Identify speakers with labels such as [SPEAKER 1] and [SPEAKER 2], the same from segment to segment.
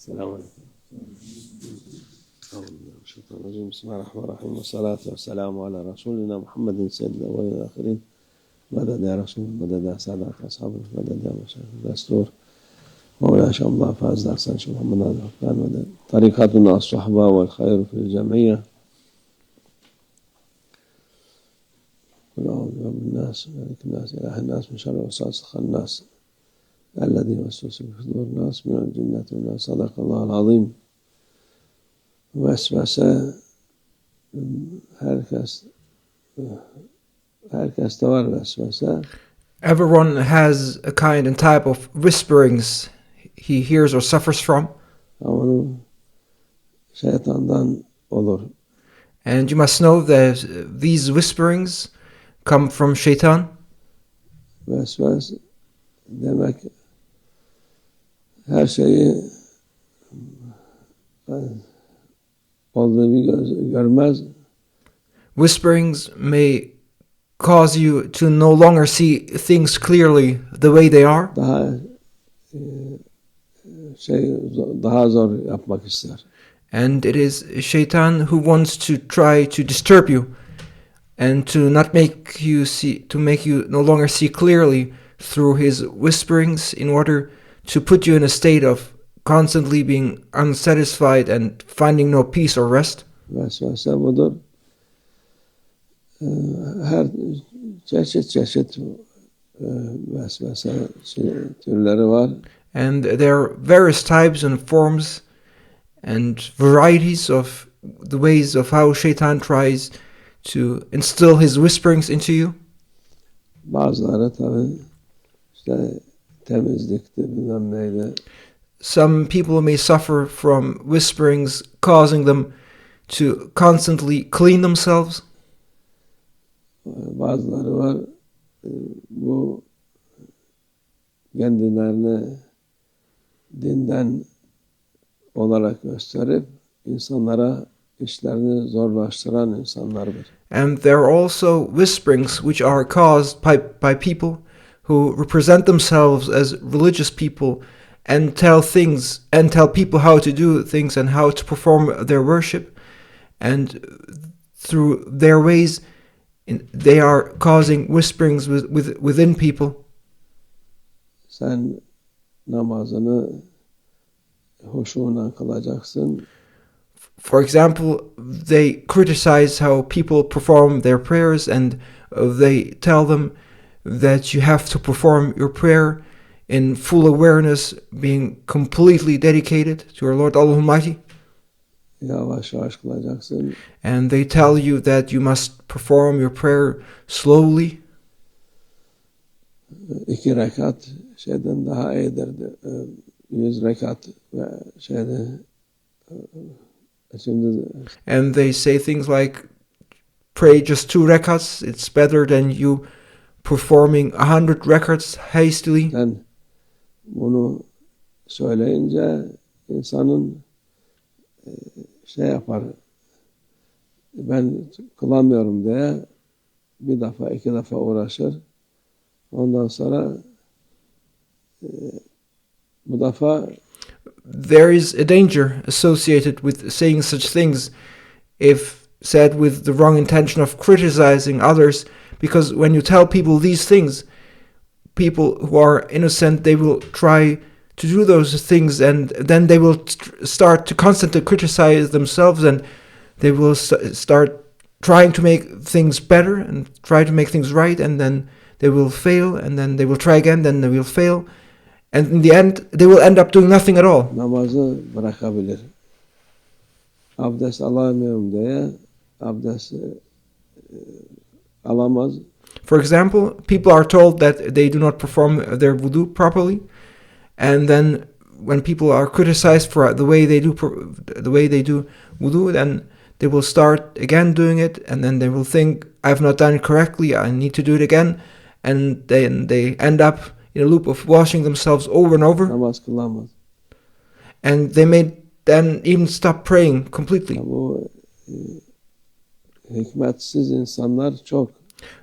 [SPEAKER 1] السلام عليكم. الشيطان الرجيم. بسم الله الرحمن الرحيم والصلاة والسلام على رسولنا محمد سيد الأولين والآخرين. مدد يا رسول، مدد يا سادات أصحابنا، مدد يا مشايخ الدستور، مولانا شاء الله فاز أحسن شيخ محمد هذا الحكام. مدد طريقتنا الصحبة والخير في الجمعية. قل أعوذ برب الناس مالك الناس إله الناس من شر وسواس الخناس الذي يوسوس في صدور الناس من الجنة والناس. صدق الله العظيم. Vesvese herkes de var vesvese.
[SPEAKER 2] Everyone has a kind and type of whisperings he hears or suffers from.
[SPEAKER 1] Ama şeytandan olur.
[SPEAKER 2] And you must know that these whisperings come from Shaitan.
[SPEAKER 1] Vesvese demek her şeyi olduğu gibi görmez.
[SPEAKER 2] Whisperings may cause you to no longer see things clearly the way they are.
[SPEAKER 1] Daha zor yapmak ister.
[SPEAKER 2] And it is Shaitan who wants to try to disturb you and to not make you see, to make you no longer see clearly through his whisperings, in order to put you in a state of constantly being unsatisfied and finding no peace or rest.
[SPEAKER 1] Vesvese budur. Her çeşit vesvese türleri var.
[SPEAKER 2] And there are various types and forms and varieties of the ways of how Shaitan tries to instill his whisperings into you.
[SPEAKER 1] Bazıları tabii işte temizlikti, bilmem neydi.
[SPEAKER 2] Some people may suffer from whisperings causing them to constantly clean themselves.
[SPEAKER 1] Bazıları var, bu kendilerini dinden olarak gösterip insanlara işlerini zorlaştıran insanlardır.
[SPEAKER 2] And there are also whisperings which are caused by people who represent themselves as religious people and tell people how to do things and how to perform their worship, and through their ways they are causing whisperings within people.
[SPEAKER 1] Sen namazını huşuyla kılacaksın.
[SPEAKER 2] For example, they criticize how people perform their prayers, and they tell them that you have to perform your prayer in full awareness, being completely dedicated to our Lord Almighty.
[SPEAKER 1] Yavaş yavaş kılacaksın.
[SPEAKER 2] And they tell you that you must perform your prayer slowly.
[SPEAKER 1] 2 rekat şeyden daha iyidir. 100 rekat ve şimdi.
[SPEAKER 2] And they say things like, pray just 2 rakats. It's better than you performing 100 rakats hastily.
[SPEAKER 1] Sen bunu söyleyince insanın yapar. Ben kılamıyorum diye bir defa 2 defa uğraşır. Ondan sonra bu defa
[SPEAKER 2] there is a danger associated with saying such things if said with the wrong intention of criticizing others, because when you tell people these things, people who are innocent, they will try to do those things, and then they will start to constantly criticize themselves, and they will start trying to make things better and try to make things right, and then they will fail, and then they will try again, then they will fail, and in the end they will end up doing nothing at all.
[SPEAKER 1] Namazı bırakabilir. Abdest alamıyorum diye abdest alamaz.
[SPEAKER 2] For example, people are told that they do not perform their wudu properly, and then when people are criticized for the way they do wudu, then they will start again doing it, and then they will think, I've not done it correctly, I need to do it again, and then they end up in a loop of washing themselves over and over.
[SPEAKER 1] Namaz kılamaz.
[SPEAKER 2] And they may then even stop praying completely.
[SPEAKER 1] Bu hikmetsiz insanlar çok.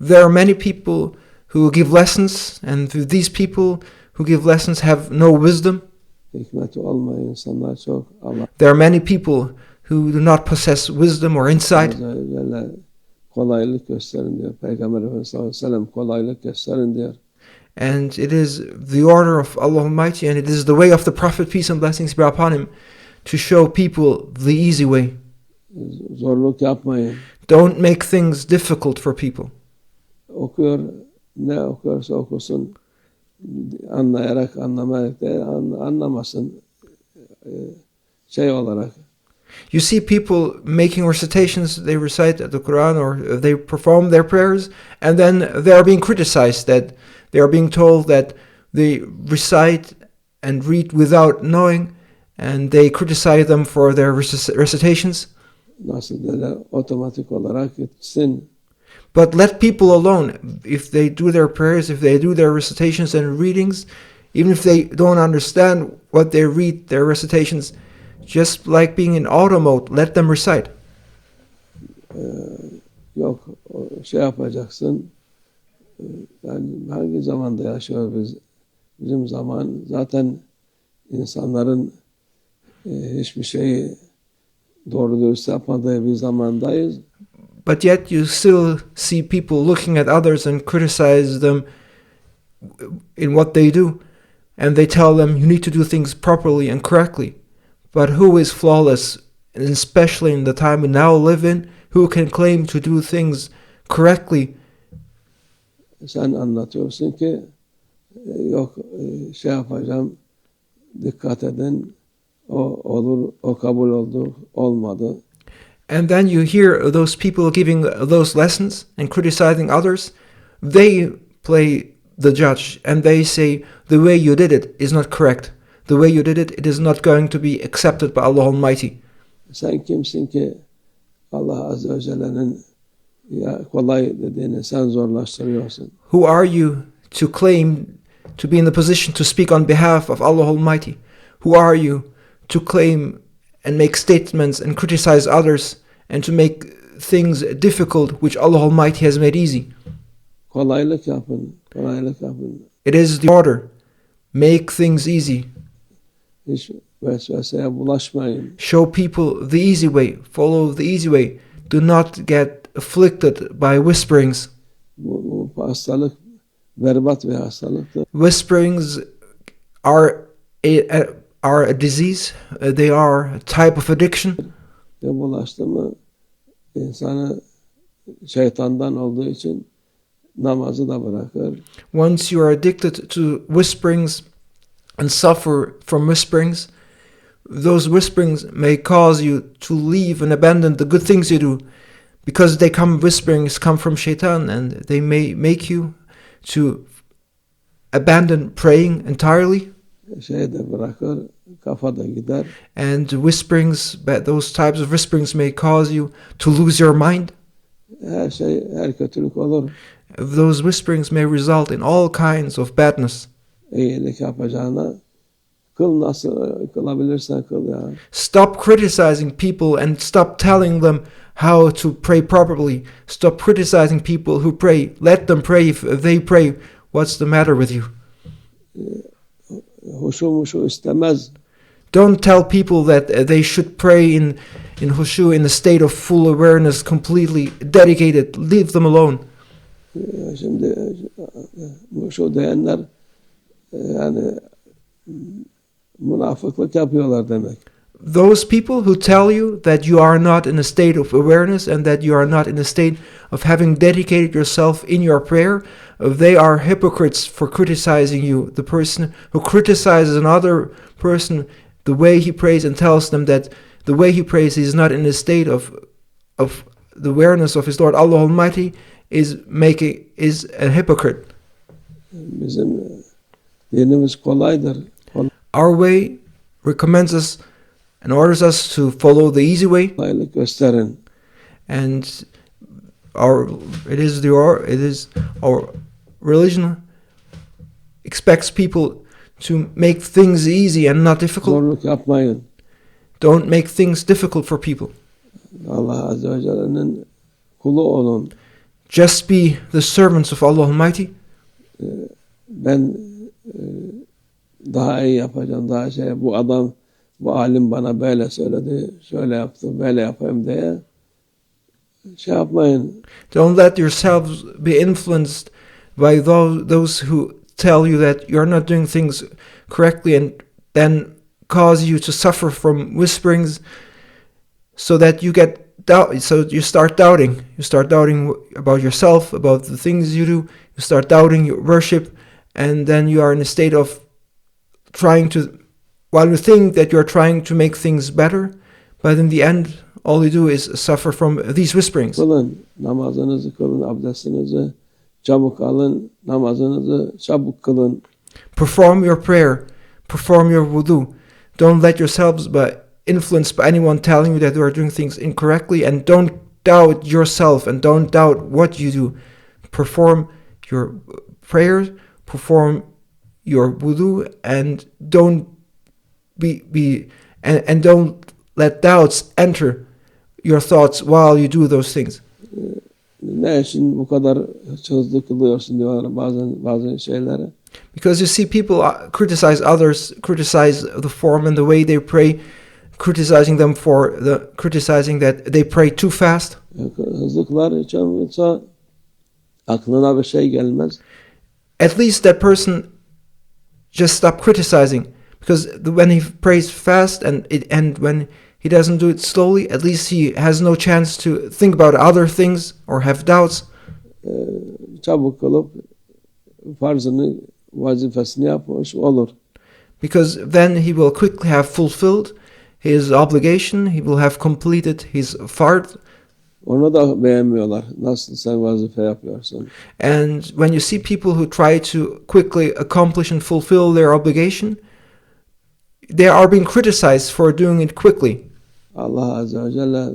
[SPEAKER 2] There are many people who give lessons, and these people who give lessons have no wisdom.
[SPEAKER 1] hikmeti olmayan insanlar çok. Allah
[SPEAKER 2] There are many people who do not possess wisdom or insight,
[SPEAKER 1] Azze ve Celle kolaylık gösterin diyor. Peygamber Efendimiz sallallahu aleyhi ve sellem kolaylık gösterin diyor.
[SPEAKER 2] and it is the order of Allah Almighty, and it is the way of the Prophet, peace and blessings be upon him, to show people the easy way.
[SPEAKER 1] Zorluk yapmayın.
[SPEAKER 2] Don't make things difficult for people.
[SPEAKER 1] Okuyor, ne okuyorsa okusun, anlayarak anlamayarak değil, anlamasın şey olarak.
[SPEAKER 2] You see people making recitations, they recite the Quran or they perform their prayers, and then they are being criticized that they are being told that they recite and read without knowing, and they criticize them for their recitations.
[SPEAKER 1] Nasıl derler, otomatik olarak gitsin.
[SPEAKER 2] But let people alone. If they do their prayers, if they do their recitations and readings, even if they don't understand what they read, their recitations, just like being in auto mode, let them recite.
[SPEAKER 1] Yok, şey yapacaksın. Yani hangi zamanda yaşıyoruz biz? Bizim zaman zaten insanların hiçbir şeyi doğru dürüst yapmadığı bir zamandayız.
[SPEAKER 2] But yet you still see people looking at others and criticize them in what they do. And they tell them you need to do things properly and correctly. But who is flawless? And especially in the time we now live in, who can claim to do things correctly?
[SPEAKER 1] Sen anlatıyorsun ki yok şey yapacağım, dikkat edin, o olur, o kabul oldu, olmadı.
[SPEAKER 2] And then you hear those people giving those lessons and criticizing others. They play the judge and they say the way you did it is not correct. The way you did it, it is not going to be accepted by Allah Almighty.
[SPEAKER 1] Sen kimsin ki Allah Azze ve Celle'nin ya kolay dediğini sen zorlaştırıyorsun?
[SPEAKER 2] Who are you to claim to be in the position to speak on behalf of Allah Almighty? Who are you to claim and make statements and criticize others and to make things difficult which Allah Almighty has made easy?
[SPEAKER 1] Kolaylık yapın, kolaylık yapın.
[SPEAKER 2] It is the order. Make things easy.
[SPEAKER 1] Hiç vesveseye bulaşmayın.
[SPEAKER 2] Show people the easy way. Follow the easy way. Do not get afflicted by whisperings.
[SPEAKER 1] Bu hastalık berbat bir hastalıktır.
[SPEAKER 2] Whisperings are a disease. They are a type of addiction.
[SPEAKER 1] Ve bulaştı mı insanı şeytandan olduğu için namazı da bırakır.
[SPEAKER 2] Once you are addicted to whisperings and suffer from whisperings, those whisperings may cause you to leave and abandon the good things you do, because whisperings come from shaitan, and they may make you to abandon praying entirely.
[SPEAKER 1] Şey de bırakır, kafa da gider.
[SPEAKER 2] And those types of whisperings may cause you to lose your mind.
[SPEAKER 1] Her kötülük olur.
[SPEAKER 2] Those whisperings may result in all kinds of badness.
[SPEAKER 1] İyilik yapacağına kıl, nasıl kılabilirsen kıl ya.
[SPEAKER 2] Stop criticizing people and stop telling them how to pray properly. Stop criticizing people who pray. Let them pray if they pray. What's the matter with you?
[SPEAKER 1] Huşu istemez.
[SPEAKER 2] Don't tell people that they should pray in hushu, in a state of full awareness, completely dedicated. Leave them alone.
[SPEAKER 1] Şimdi huşu diyenler yani münafıklık yapıyorlar demek.
[SPEAKER 2] Those people who tell you that you are not in a state of awareness and that you are not in a state of having dedicated yourself in your prayer, they are hypocrites for criticizing you. The person who criticizes another person, the way he prays, and tells them that the way he prays he is not in a state of the awareness of his Lord Allah Almighty, is a hypocrite.
[SPEAKER 1] Bizim dinimiz kolaydır.
[SPEAKER 2] Our way recommends us and orders us to follow the easy way.
[SPEAKER 1] Kolaylık gösterin.
[SPEAKER 2] And our religion expects people to make things easy and not difficult.
[SPEAKER 1] Zorluk yapmayın.
[SPEAKER 2] Don't make things difficult for people.
[SPEAKER 1] Allah Azze ve Celle'nin kulu olun.
[SPEAKER 2] Just be the servants of Allah Almighty.
[SPEAKER 1] Ben daha iyi yapacağım, daha şey, bu adam, bu alim bana böyle söyledi, şöyle yaptı, böyle yapayım diye şey yapmayın.
[SPEAKER 2] Don't let yourselves be influenced by those who tell you that you're not doing things correctly and then cause you to suffer from whisperings, so that you get doubt. So you start doubting. You start doubting about yourself, about the things you do. You start doubting your worship, and then you are in a state of trying to, while you think that you're trying to make things better, but in the end, all you do is suffer from these whisperings.
[SPEAKER 1] Kılın, namazınızı kılın, abdestinizi çabuk alın, namazınızı çabuk kılın.
[SPEAKER 2] Perform your prayer, perform your wudu. Don't let yourselves be influenced by anyone telling you that you are doing things incorrectly, and don't doubt yourself and don't doubt what you do. Perform your prayers, perform your wudu, and don't and don't let doubts enter your thoughts while you do those things.
[SPEAKER 1] Ne için bu kadar hızlı kılıyorsun diyorlar bazı şeyleri.
[SPEAKER 2] Because you see people criticize others, criticize the form and the way they pray, criticizing them for criticizing that they pray too fast.
[SPEAKER 1] Hızlı kılar hiç olmazsa aklına bir şey gelmez.
[SPEAKER 2] At least that person just stop criticizing, because when he prays fast and when he doesn't do it slowly, at least he has no chance to think about other things or have doubts.
[SPEAKER 1] Çabuk kılıp farzını, vazifesini yapmış olur.
[SPEAKER 2] Because then he will quickly have fulfilled his obligation, he will have completed his fard.
[SPEAKER 1] Onu da beğenmiyorlar. Nasıl sen vazife yapıyorsun?
[SPEAKER 2] And when you see people who try to quickly accomplish and fulfill their obligation, they are being criticized for doing it quickly.
[SPEAKER 1] Allah Azze ve Celle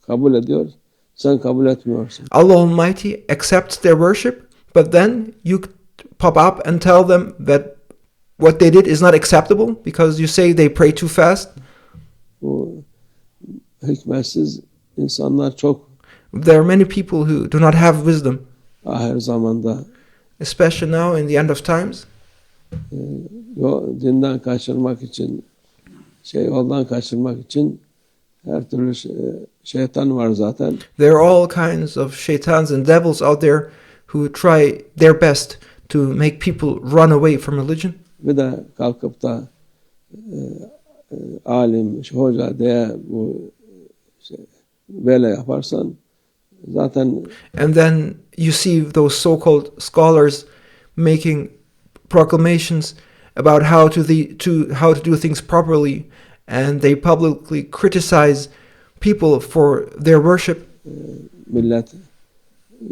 [SPEAKER 1] kabul ediyor, sen kabul etmiyorsun.
[SPEAKER 2] Allah Almighty accepts their worship, but then you pop up and tell them that what they did is not acceptable because you say they pray too fast.
[SPEAKER 1] Bu hikmetsiz insanlar çok
[SPEAKER 2] There are many people who do not have wisdom,
[SPEAKER 1] ahir zamanda.
[SPEAKER 2] especially now in the end of times.
[SPEAKER 1] Dinden kaçırmak için, yoldan kaçırmak için her türlü şeytan var zaten.
[SPEAKER 2] There are all kinds of shaitans and devils out there who try their best to make people run away from religion.
[SPEAKER 1] Bir de kalkıp da alim, hoca diye bu böyle yaparsan zaten.
[SPEAKER 2] And then you see those so-called scholars making proclamations about how to do things properly, and they publicly criticize people for their worship.
[SPEAKER 1] Millet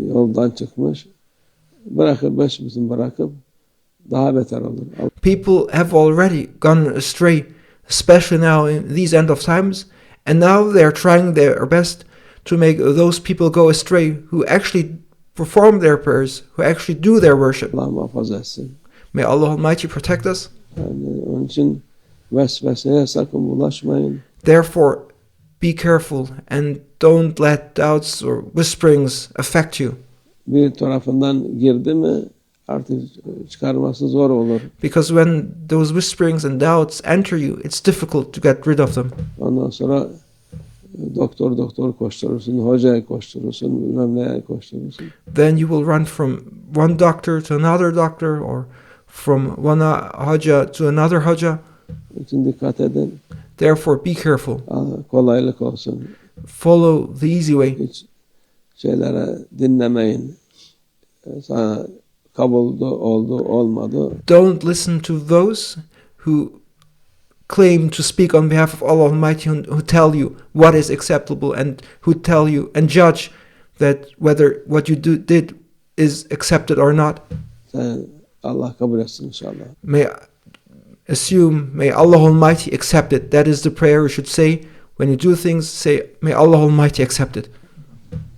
[SPEAKER 1] yoldan çıkmış, bırakıp daha beter olur.
[SPEAKER 2] People have already gone astray, especially now in these end of times, and now they are trying their best to make those people go astray who actually perform their prayers, who actually do their worship.
[SPEAKER 1] Allah muhafaza etsin.
[SPEAKER 2] May Allah Almighty protect us.
[SPEAKER 1] Yani onun için vesveseye sakın bulaşmayın.
[SPEAKER 2] Therefore, be careful and don't let doubts or whisperings affect you.
[SPEAKER 1] Bir tarafından girdi mi artık çıkarması zor olur.
[SPEAKER 2] Because when those whisperings and doubts enter you, it's difficult to get rid of them.
[SPEAKER 1] Ondan sonra doktor koşturursun, hocaya koşturursun, bilmem neye koşturursun.
[SPEAKER 2] Then you will run from one doctor to another doctor, or from one hoja to another hoja.
[SPEAKER 1] İçin dikkat edin.
[SPEAKER 2] Therefore, be careful.
[SPEAKER 1] Kolaylık olsun.
[SPEAKER 2] Follow the easy way.
[SPEAKER 1] Hiç şeylere dinlemeyin. Sana kabul oldu, olmadı.
[SPEAKER 2] Don't listen to those who claim to speak on behalf of Allah Almighty, who tell you what is acceptable and who tell you and judge that whether what you did is accepted or not.
[SPEAKER 1] Sen Allah kabul etsin inşallah.
[SPEAKER 2] May Allah Almighty accept it. That is the prayer you should say when you do things. Say, may Allah Almighty accept it.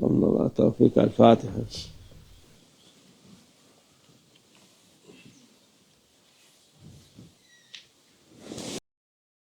[SPEAKER 1] Allah tawfik. Al-Fatiha.